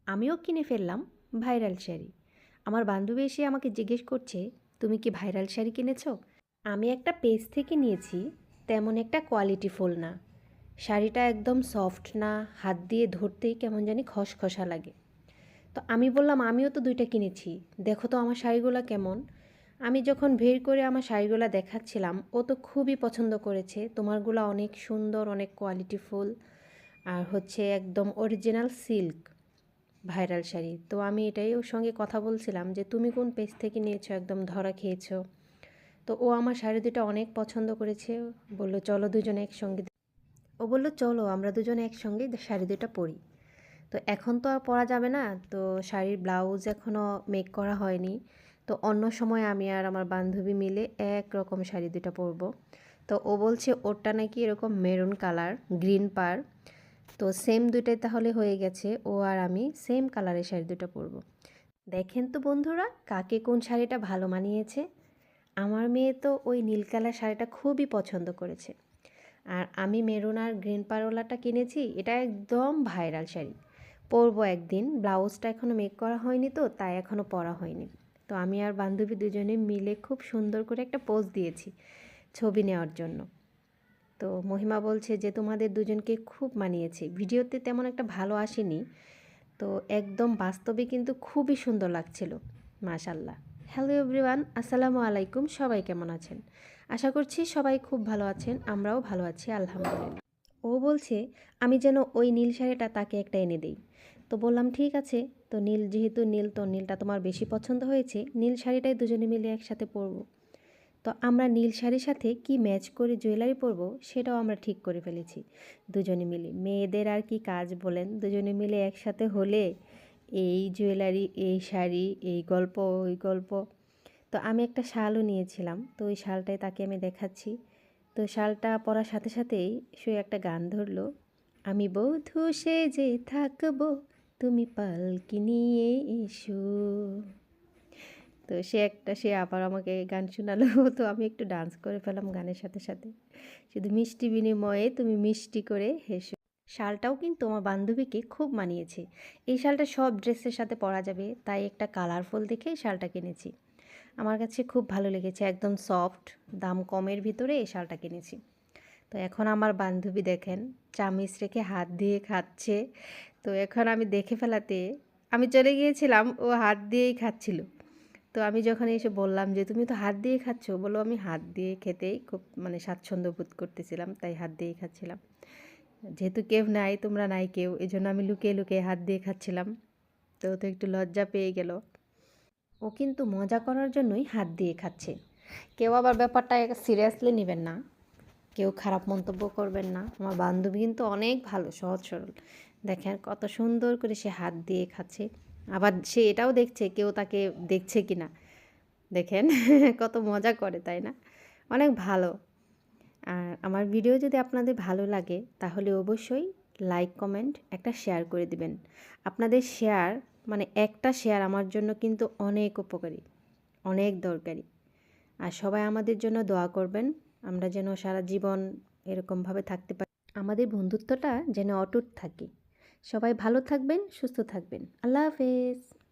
আমিও কিনে ফেললাম ভাইরাল শাড়ি। আমার বান্ধবী এসে আমাকে জিজ্ঞেস করছে, তুমি কি ভাইরাল শাড়ি কিনেছো? আমি একটা পেজ থেকে নিয়েছি, তেমন একটা কোয়ালিটিফুল না। শাড়িটা একদম সফট না, হাত দিয়ে ধরতেই কেমন জানি খসখসা লাগে। তো আমি বললাম আমিও তো দুইটা কিনেছি, দেখো তো আমার শাড়িগুলো কেমন। আমি যখন বের করে আমার শাড়িগুলো দেখাচ্ছিলাম, ও তো খুবই পছন্দ করেছে, তোমারগুলো অনেক সুন্দর, অনেক কোয়ালিটিফুল, আর হচ্ছে একদম অরিজিনাল সিল্ক ভাইরাল শাড়ি। তো আমি এটাই ওর সঙ্গে কথা বলছিলাম যে তুমি কোন পেজ থেকে নিয়েছো, একদম ধরা খেয়েছো। তো ও আমার শাড়ি দুটো অনেক পছন্দ করেছে, বললো চলো দুজনে একসঙ্গে, ও বললো চলো আমরা দুজনে একসঙ্গে শাড়ি দুটো পরি। তো এখন তো আর পরা যাবে না, তো শাড়ির ব্লাউজ এখনও মেক করা হয়নি। তো অন্য সময় আমি আর আমার বান্ধবী মিলে এক রকম শাড়ি দুটো পরবো। তো ও বলছে ওরটা নাকি এরকম মেরুন কালার, গ্রিন পার। তো সেম দুইটাই তাহলে হয়ে গেছে, ও আর আমি সেম কালারের শাড়ি দুটো পরবো। দেখেন তো বন্ধুরা, কাকে কোন শাড়িটা ভালো মানিয়েছে। আমার মেয়ে তো ওই নীল কালার শাড়িটা খুবই পছন্দ করেছে, আর আমি মেরুন আর গ্রিন পারওয়ালাটা কিনেছি, এটা একদম ভাইরাল শাড়ি। পরবো একদিন, ব্লাউজটা এখনও মেক করা হয়নি, তো তাই এখনও পরা হয়নি। তো আমি আর বান্ধবী দুজনে মিলে খুব সুন্দর করে একটা পোজ দিয়েছি ছবি নেওয়ার জন্য। তো মহিমা বলছে যে তোমাদের দুজনকে খুব মানিয়েছে, ভিডিওতে তেমন একটা ভালো আসেনি, তো একদম বাস্তবে কিন্তু খুবই সুন্দর লাগছিল। মাশাল্লাহ। হ্যালো এভরিওয়ান, আসসালামু আলাইকুম। সবাই কেমন আছেন? আশা করছি সবাই খুব ভালো আছেন, আমরাও ভালো আছি আলহামদুলিল্লাহ। ও বলছে আমি যেন ওই নীল শাড়িটা তাকে একটা এনে দেই। তো বললাম ঠিক আছে। তো নীল, যেহেতু নীল, তো নীলটা তোমার বেশি পছন্দ হয়েছে, নীল শাড়িটাই দুজনে মিলে একসাথে পরবো। তো আমরা নীল শাড়ির সাথে কি ম্যাচ করে জুয়েলারি পরবো সেটাও আমরা ঠিক করে ফেলেছি দুজনে মিলে। মেয়েদের আর কি কাজ বলেন, দুজনে মিলে একসাথে হলে এই জুয়েলারি, এই শাড়ি, এই গল্প, ওই গল্প। তো আমি একটা শালও নিয়েছিলাম, তো ওই শালটাই তাকে আমি দেখাচ্ছি। তো শালটা পরার সাথে সাথেই সে একটা গান ধরলো, আমি বধূ সেজে থাকবো, তুমি পালকি নিয়ে এসো। তো সে আবার আমাকে গান শোনালো। তো আমি একটু ডান্স করে ফেলাম গানের সাথে সাথে। শুধু মিষ্টি বিনিময়ে তুমি মিষ্টি করে হেসো। শালটাও কিন্তু আমার বান্ধবীকে খুব মানিয়েছে। এই শালটা সব ড্রেসের সাথে পরা যাবে, তাই একটা কালারফুল দেখে শালটা কিনেছি। আমার কাছে খুব ভালো লেগেছে, একদম সফট, দাম কমের ভিতরে এই শালটা কিনেছি। তো এখন আমার বান্ধবী দেখেন চামিচ রেখে হাত দিয়ে খাচ্ছে। তো এখন আমি দেখে ফেলাতে আমি চলে গিয়েছিলাম, ও হাত দিয়েই খাচ্ছিল। তো আমি যখন এসে বললাম যে তুমি তো হাত দিয়ে খাচ্ছো, বলো আমি হাত দিয়ে খেতেই খুব স্বাচ্ছন্দ্য বোধ করতেছিলাম, তাই হাত দিয়েই খাচ্ছিলাম। যেহেতু কেউ নাই, তোমরা নাই কেউ, এই জন্য আমি লুকিয়ে লুকিয়ে হাত দিয়ে খাচ্ছিলাম। তো তো একটু লজ্জা পেয়ে গেল। ও কিন্তু মজা করার জন্যই হাত দিয়ে খাচ্ছে। কেউ আবার ব্যাপারটা সিরিয়াসলি নেবেন না, কেউ খারাপ মন্তব্য করবেন না। আমার বান্ধবী কিন্তু অনেক ভালো, সহজ সরল। দেখেন কত সুন্দর করে সে হাত দিয়ে খাচ্ছে, আবার সে এটাও দেখছে কেউ তাকে দেখছে কি না। দেখেন কত মজা করে, তাই না? অনেক ভালো। আর আমার ভিডিও যদি আপনাদের ভালো লাগে তাহলে অবশ্যই লাইক, কমেন্ট, একটা শেয়ার করে দিবেন। আপনাদের শেয়ার, একটা শেয়ার আমার জন্য কিন্তু অনেক উপকারী, অনেক দরকারি। আর সবাই আমাদের জন্য দোয়া করবেন, আমরা যেন সারা জীবন এরকমভাবে থাকতে পারি, আমাদের বন্ধুত্বটা যেন অটুট থাকে। সবাই ভালো থাকবেন, সুস্থ থাকবেন। আল্লাহ হাফেজ।